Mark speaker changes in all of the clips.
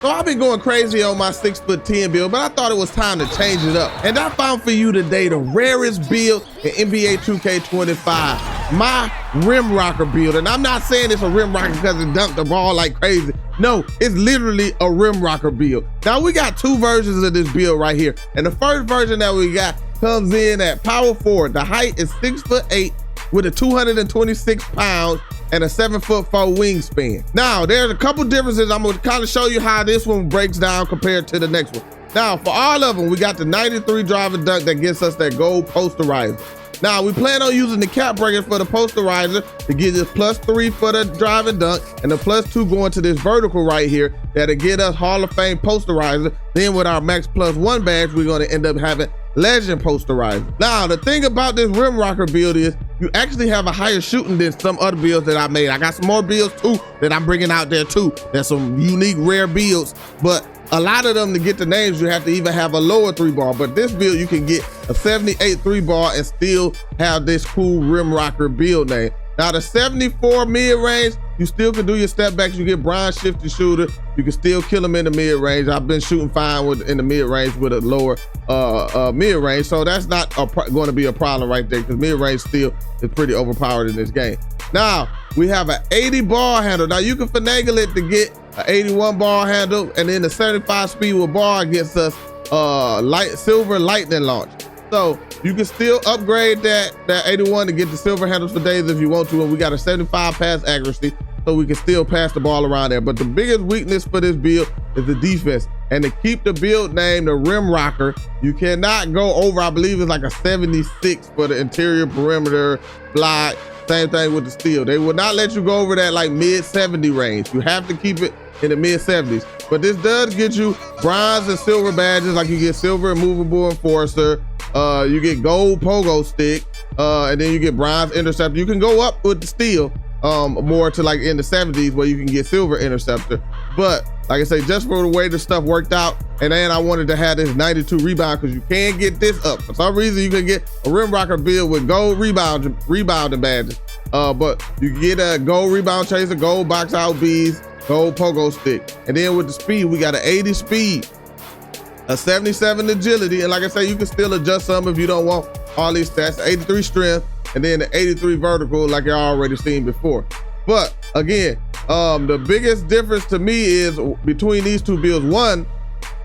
Speaker 1: So I've been going crazy on my 6'10" build, but I thought it was time to change it up. And I found for you today the rarest build in NBA 2K25, my rim rocker build. And I'm not saying it's a rim rocker because it dunked the ball like crazy. No, it's literally a rim rocker build. Now we got two versions of this build right here. And the first version that we got comes in at power forward. The height is 6'8" with a 226 pounds and a 7'4" wingspan. Now, there's a couple differences. I'm gonna kind of show you how this one breaks down compared to the next one. Now, for all of them, we got the 93 drive and dunk that gets us that gold posterizer. Now, we plan on using the cap breakers for the posterizer to get us +3 for the drive and dunk, and the +2 going to this vertical right here that'll get us Hall of Fame posterizer. Then with our max +1 badge, we're gonna end up having legend posterizer. Now, the thing about this rim rocker build is you actually have a higher shooting than some other builds that I made. I got some more builds too that I'm bringing out there too. There's some unique rare builds, but a lot of them, to get the names, you have to even have a lower 3-ball. But this build, you can get a 78 3-ball and still have this cool rim rocker build name. Now the 74 mid-range, you still can do your step backs. You get Brian Shifty shooter. You can still kill them in the mid-range. I've been shooting fine in the mid-range with a lower mid-range. So that's not going to be a problem right there, because mid-range still is pretty overpowered in this game. Now, we have an 80 ball handle. Now you can finagle it to get an 81 ball handle, and then the 75 speed with bar gets us silver lightning launch. So you can still upgrade that 81 to get the silver handles for days if you want to, and we got a 75 pass accuracy, so we can still pass the ball around there. But the biggest weakness for this build is the defense. And to keep the build name, the rim rocker, you cannot go over, I believe it's like a 76 for the interior perimeter block. Same thing with the steal. They will not let you go over that like mid 70 range. You have to keep it in the mid 70s. But this does get you bronze and silver badges, like you get silver immovable enforcer, you get gold pogo stick, and then you get bronze interceptor. You can go up with the steal more to like in the 70s where you can get silver interceptor. But like I say, just for the way the stuff worked out, and then I wanted to have this 92 rebound, because you can get this up. For some reason, you can get a rim rocker build with gold rebounding badges. But you can get a gold rebound chaser, gold box out bees, gold pogo stick. And then with the speed, we got an 80 speed, a 77 agility, and like I say, you can still adjust some if you don't want all these stats. 83 strength, and then the 83 vertical, like you already seen before. But again, the biggest difference to me is between these two builds. One,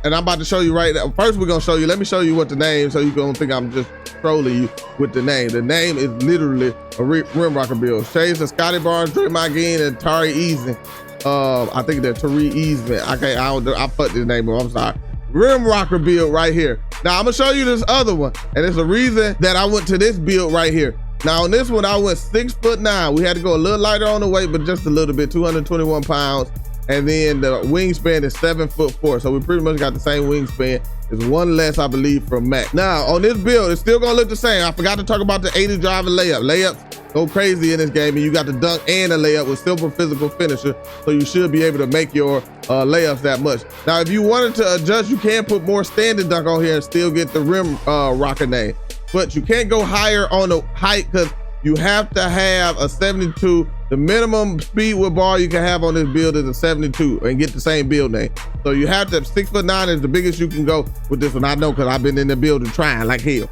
Speaker 1: and I'm about to show you right now. First, we're gonna show you, let me show you what the name, so you don't think I'm just trolling you with the name. The name is literally a rim rocker build. Shades of Scotty Barnes, Draymond Green, and Tari Eason. I think they're Tari Eason. I fucked this name up, I'm sorry. Rim rocker build right here. Now I'm gonna show you this other one, and it's the reason that I went to this build right here. Now on this one, I went 6'9". We had to go a little lighter on the weight, but just a little bit, 221 pounds. And then the wingspan is 7'4". So we pretty much got the same wingspan. It's one less, I believe, from Mac. Now on this build, it's still gonna look the same. I forgot to talk about the 80 drive and layup. Layups go crazy in this game, and you got the dunk and a layup with silver physical finisher. So you should be able to make your layups that much. Now, if you wanted to adjust, you can put more standing dunk on here and still get the rim rocker name. But you can't go higher on the height, because you have to have a 72. The minimum speed with bar you can have on this build is a 72 and get the same build name. So you have to, 6'9" is the biggest you can go with this one. I know, because I've been in the building trying like hell.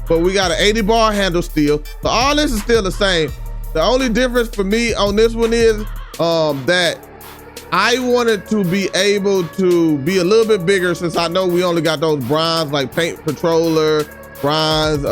Speaker 1: But we got an 80 ball handle still. So all this is still the same. The only difference for me on this one is that I wanted to be able to be a little bit bigger, since I know we only got those bronze, like paint patroller, bronze,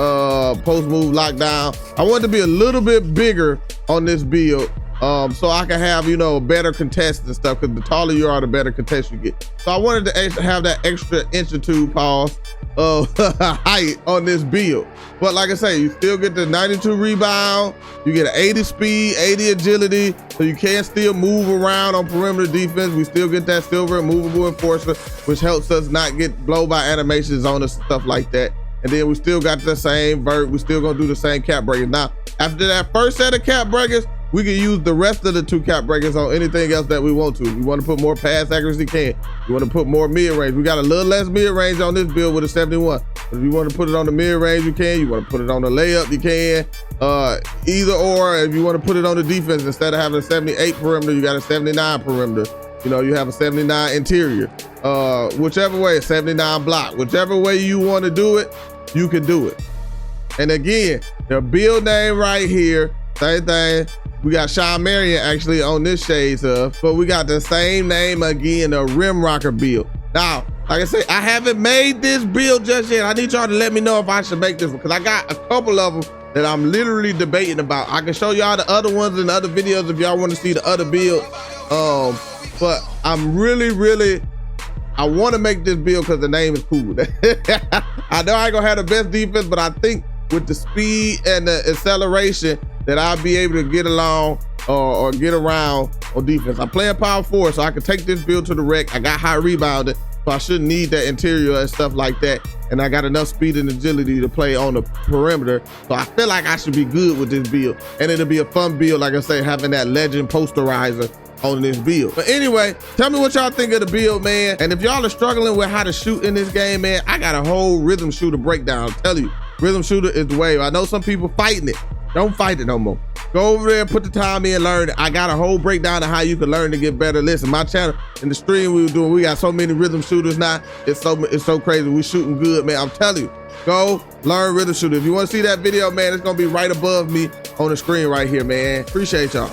Speaker 1: post move lockdown. I wanted to be a little bit bigger on this build, so I can have, you know, better contests and stuff, because the taller you are, the better contest you get. So I wanted to have that extra inch or two pause of height on this build. But like I say, you still get the 92 rebound, you get an 80 speed, 80 agility, so you can still move around on perimeter defense. We still get that silver movable enforcer, which helps us not get blow by animations on us and stuff like that. And then we still got the same vert. We still gonna do the same cap breakers. Now, after that first set of cap breakers, we can use the rest of the 2 cap breakers on anything else that we want to. We want to put more pass accuracy, can. You want to put more mid-range. We got a little less mid-range on this build with a 71. If you want to put it on the mid-range, you can. You want to put it on the layup, you can. Either or. If you want to put it on the defense, instead of having a 78 perimeter, you got a 79 perimeter. You know, you have a 79 interior, whichever way, 79 block, whichever way you want to do it, you can do it. And again, the build name right here, same thing. We got Sean Marion actually on this shades of, but we got the same name again, the rim rocker build. Now, like I say, I haven't made this build just yet. I need y'all to let me know if I should make this one, because I got a couple of them that I'm literally debating about. I can show y'all the other ones in the other videos if y'all want to see the other build. But I'm really, I want to make this build because the name is cool. I know I ain't gonna have the best defense, but I think with the speed and the acceleration that I'll be able to get along or get around on defense. I'm playing power forward, so I can take this build to the wreck. I got high rebounding, so I shouldn't need that interior and stuff like that. And I got enough speed and agility to play on the perimeter. So I feel like I should be good with this build. And it'll be a fun build, like I say, having that legend posterizer on this build. But anyway, tell me what y'all think of the build, man. And if y'all are struggling with how to shoot in this game, man, I got a whole rhythm shooter breakdown. I'll tell you, rhythm shooter is the wave. I know some people fighting it. Don't fight it no more. Go over there, put the time in, learn it. I got a whole breakdown of how you can learn to get better. Listen, my channel, in the stream we were doing, we got so many rhythm shooters now. It's so crazy. We shooting good, man. I'm telling you, go learn rhythm shooter. If you want to see that video, man, it's gonna be right above me on the screen right here, man. Appreciate y'all.